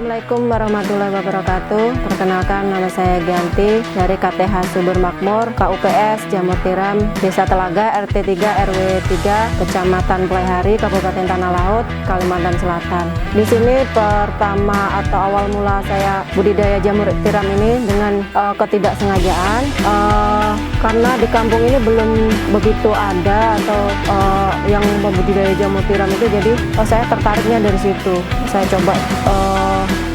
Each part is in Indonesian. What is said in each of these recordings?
Assalamualaikum warahmatullahi wabarakatuh. Perkenalkan, nama saya Gianti dari KTH Subur Makmur, KUPS Jamur Tiram, Desa Telaga, RT 3 RW 3, Kecamatan Pelaihari, Kabupaten Tanah Laut, Kalimantan Selatan. Di sini pertama atau awal mula saya budidaya jamur tiram ini dengan ketidaksengajaan, karena di kampung ini belum begitu ada atau yang membudidaya jamur tiram itu, jadi saya tertariknya dari situ. Saya coba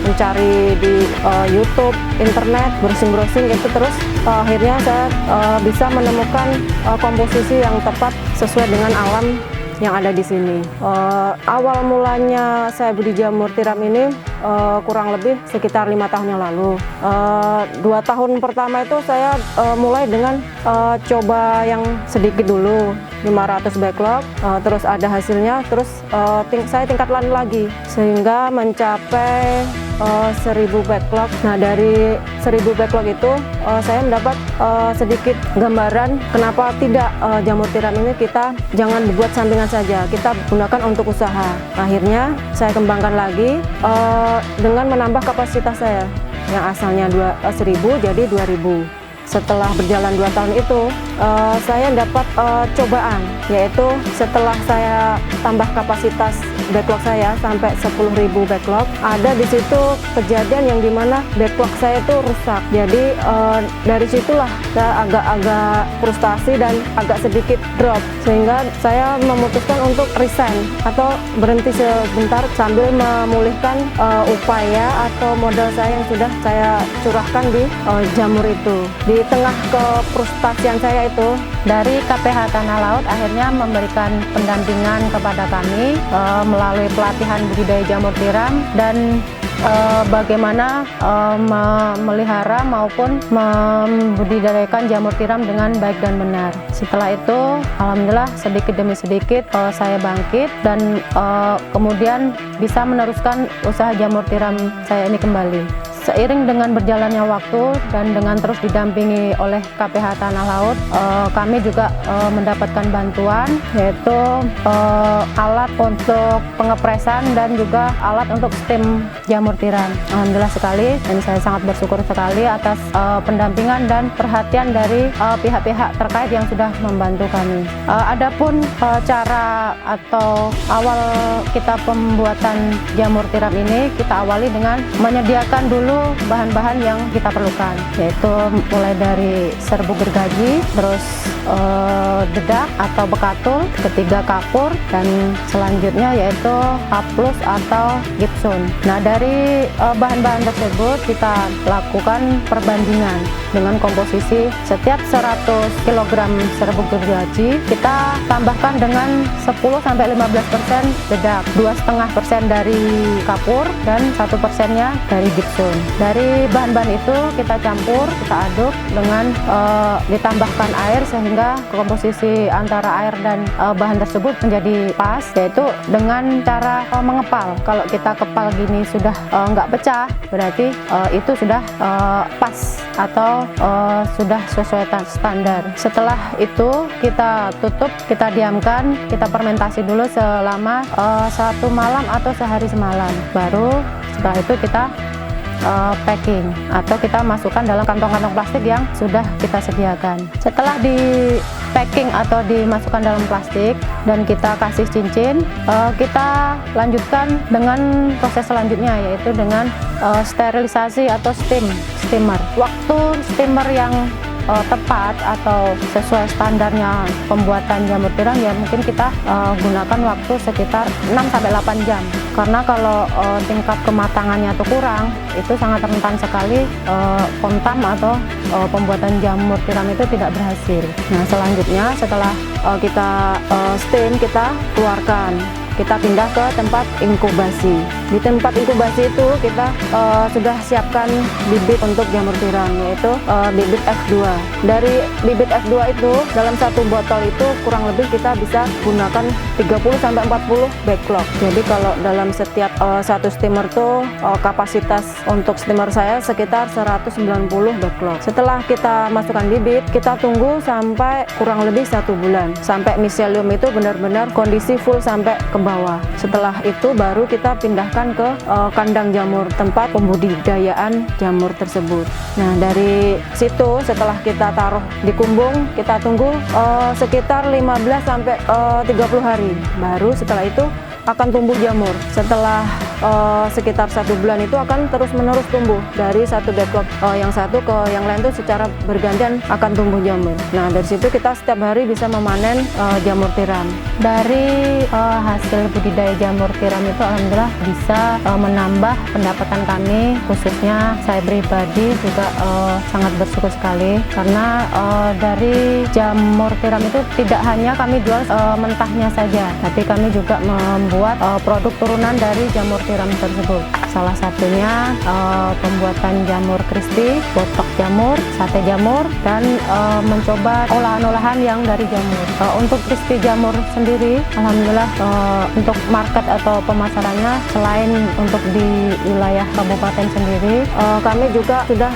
mencari di YouTube, internet, browsing itu, terus akhirnya saya bisa menemukan komposisi yang tepat sesuai dengan alam yang ada di sini. Awal mulanya saya budidaya jamur tiram ini kurang lebih sekitar 5 tahun yang lalu. 2 tahun pertama itu saya mulai dengan coba yang sedikit dulu, 500 backlog, terus ada hasilnya, terus saya tingkatkan lagi sehingga mencapai 1000 backlog. Nah, dari 1000 backlog itu saya mendapat sedikit gambaran kenapa tidak jamur tiram ini kita jangan dibuat sampingan saja, kita gunakan untuk usaha. Akhirnya saya kembangkan lagi dengan menambah kapasitas saya yang asalnya 1000 jadi 2000. Setelah berjalan 2 tahun itu, saya dapat cobaan, yaitu setelah saya tambah kapasitas backlog saya sampai 10.000 backlog, ada di situ kejadian yang dimana backlog saya itu rusak. Jadi dari situlah saya agak-agak frustasi dan agak sedikit drop, sehingga saya memutuskan untuk resign atau berhenti sebentar sambil memulihkan upaya atau modal saya yang sudah saya curahkan di jamur itu. Di tengah kefrustasian saya itu, dari KPH Tanah Laut akhirnya memberikan pendampingan kepada kami melalui pelatihan budidaya jamur tiram dan bagaimana memelihara maupun membudidayakan jamur tiram dengan baik dan benar. Setelah itu, alhamdulillah sedikit demi sedikit saya bangkit dan kemudian bisa meneruskan usaha jamur tiram saya ini kembali. Seiring dengan berjalannya waktu dan dengan terus didampingi oleh KPH Tanah Laut, kami juga mendapatkan bantuan, yaitu alat untuk pengepresan dan juga alat untuk steam jamur tiram. Alhamdulillah sekali, dan saya sangat bersyukur sekali atas pendampingan dan perhatian dari pihak-pihak terkait yang sudah membantu kami. Adapun cara atau awal kita pembuatan jamur tiram ini, kita awali dengan menyediakan dulu bahan-bahan yang kita perlukan, yaitu mulai dari serbuk gergaji, terus dedak atau bekatul, ketiga kapur, dan selanjutnya yaitu aplus atau gipsun. Nah, dari bahan-bahan tersebut kita lakukan perbandingan dengan komposisi setiap 100 kg serbuk gergaji kita tambahkan dengan 10-15% dedak, 2,5% dari kapur, dan 1%-nya dari gipsun. Dari bahan-bahan itu kita campur, kita aduk dengan ditambahkan air sehingga komposisi antara air dan bahan tersebut menjadi pas, yaitu dengan cara mengepal. Kalau kita kepal gini sudah nggak pecah, berarti itu sudah pas atau sudah sesuai standar. Setelah itu kita tutup, kita diamkan, kita fermentasi dulu selama 1 malam atau sehari semalam. Baru setelah itu kita packing atau kita masukkan dalam kantong-kantong plastik yang sudah kita sediakan. Setelah di packing atau dimasukkan dalam plastik dan kita kasih cincin, kita lanjutkan dengan proses selanjutnya, yaitu dengan sterilisasi atau steamer. Waktu steamer yang tepat atau sesuai standarnya pembuatan jamur tiram, ya mungkin kita gunakan waktu sekitar 6-8 jam, karena kalau tingkat kematangannya itu kurang, itu sangat rentan sekali kontam atau pembuatan jamur tiram itu tidak berhasil. Nah, selanjutnya setelah kita steam, kita keluarkan, kita pindah ke tempat inkubasi. Di tempat inkubasi itu kita sudah siapkan bibit untuk jamur tiram, yaitu bibit F2. Dari bibit F2 itu, dalam 1 botol itu kurang lebih kita bisa gunakan 30-40 backlog. Jadi kalau dalam setiap 1 steamer tuh kapasitas untuk steamer saya sekitar 190 backlog. Setelah kita masukkan bibit, kita tunggu sampai kurang lebih 1 bulan, sampai miselium itu benar-benar kondisi full sampai ke bawah. Setelah itu baru kita pindahkan ke kandang jamur, tempat pembudidayaan jamur tersebut. Nah, dari situ setelah kita taruh di kumbung, kita tunggu sekitar 15 sampai 30 hari. Baru setelah itu akan tumbuh jamur. Setelah sekitar 1 bulan itu akan terus-menerus tumbuh dari satu deadlock yang satu ke yang lain itu secara bergantian akan tumbuh jamur. Nah, dari situ kita setiap hari bisa memanen jamur tiram. Dari hasil budidaya jamur tiram itu alhamdulillah bisa menambah pendapatan kami, khususnya saya pribadi juga sangat bersyukur sekali karena dari jamur tiram itu tidak hanya kami jual mentahnya saja, tapi kami juga membuat produk turunan dari jamur tiram tersebut. Salah satunya pembuatan jamur crispy, botok jamur, sate jamur, dan mencoba olahan-olahan yang dari jamur. Untuk crispy jamur sendiri, alhamdulillah untuk market atau pemasarannya selain untuk di wilayah kabupaten sendiri, kami juga sudah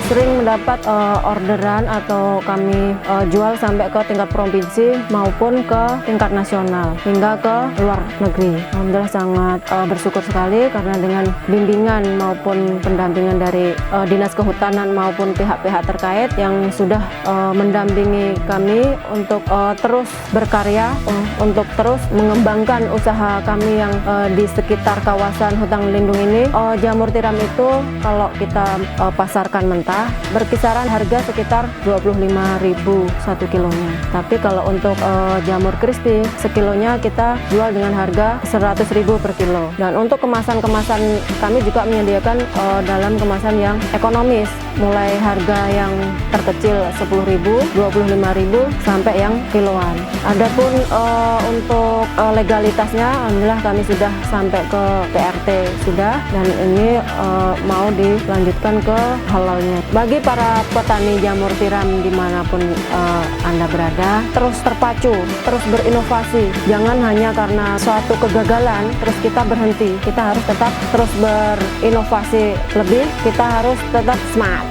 sering mendapat orderan atau kami jual sampai ke tingkat provinsi maupun ke tingkat nasional hingga ke luar negeri. Alhamdulillah sangat bersyukur sekali karena dengan bimbingan maupun pendampingan dari Dinas Kehutanan maupun pihak-pihak terkait yang sudah mendampingi kami untuk terus berkarya, untuk terus mengembangkan usaha kami yang di sekitar kawasan hutan lindung ini. Jamur tiram itu kalau kita pasarkan mentah berkisaran harga sekitar 25.000 1 kilonya. Tapi kalau untuk jamur crispy sekilonya kita jual dengan harga 100.000 per kilo. Dan untuk kemasan-kemasan kami juga menyediakan dalam kemasan yang ekonomis, mulai harga yang terkecil 10.000, 25.000 sampai yang kiloan. Adapun untuk legalitasnya, alhamdulillah kami sudah sampai ke PRT sudah, dan ini mau dilanjutkan ke halalnya. Bagi para petani jamur tiram dimanapun Anda berada, terus terpacu, terus berinovasi. Jangan hanya karena suatu kegagalan terus kita berhenti. Kita harus tetap terus berinovasi lebih, kita harus tetap smart.